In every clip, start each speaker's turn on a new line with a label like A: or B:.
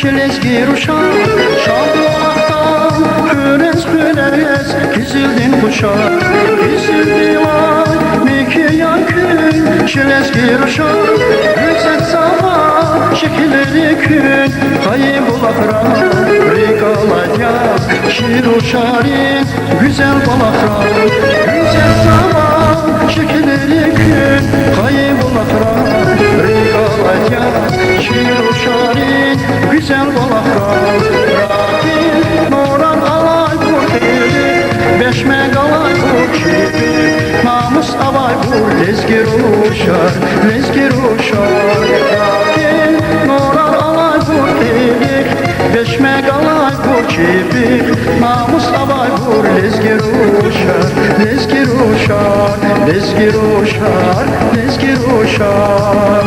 A: Çilezgir uşak Şablonaktan hürez hürez Gizildin kuşak Gizildi vay Meki yakın Çilezgir uşak Güzel sabah Şekilleri gün Kayıp olakra Regaladya Şir uşarin Güzel balakra Güzel sabah Şekilleri gün Kayıp olakra Regaladya Şir uşarin Güzel balaklar Rabbim Noran alay kurteli Beşme galay kurteli Namus avay kur Lezgir uşar Lezgir uşar Rabbim Noran alay kurteli Beşme galay kurteli Namus avay kur Lezgir uşar Lezgir uşar Lezgir uşar Lezgir uşar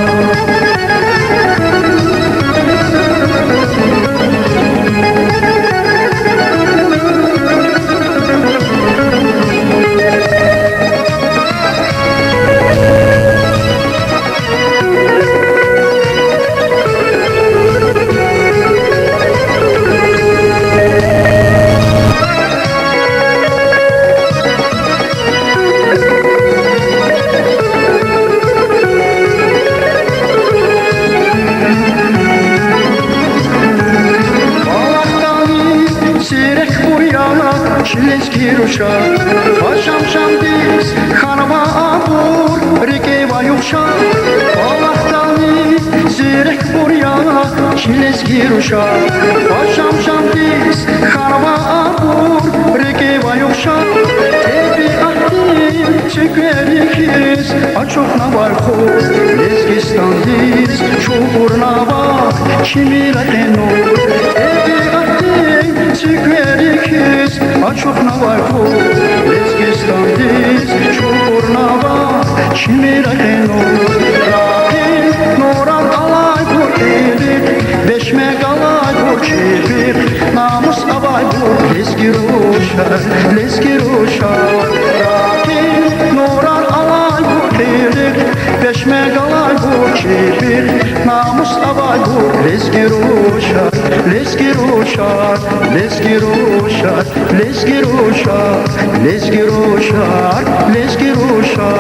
A: Çilezgir uşak Paşam şamdiz Hanıma abur Rikeva yokşak Allah'tani Zirek burya Çilezgir uşak Paşam şamdiz Hanıma abur Rikeva yokşak Tebi ahdim Çekerikiz Açok navar khur Lezgistan diz Çuburna bak Kimira tenur Tebi ahdim Çekerikiz Açok navar khur Lezgistan diz Çuburna bak Kimira tenur Rahim Noran alay kur elik Beşme galay kur çevir Namus avay kur Lezgir uşar Lezgir uşar Rahim Noran alay kur elik Beşme galay kur çevir Namus avay kur Lezgir uşar Lezgir uşar Lezgir uşar Lezgir uşar Lezgir uşar Lezgir uşar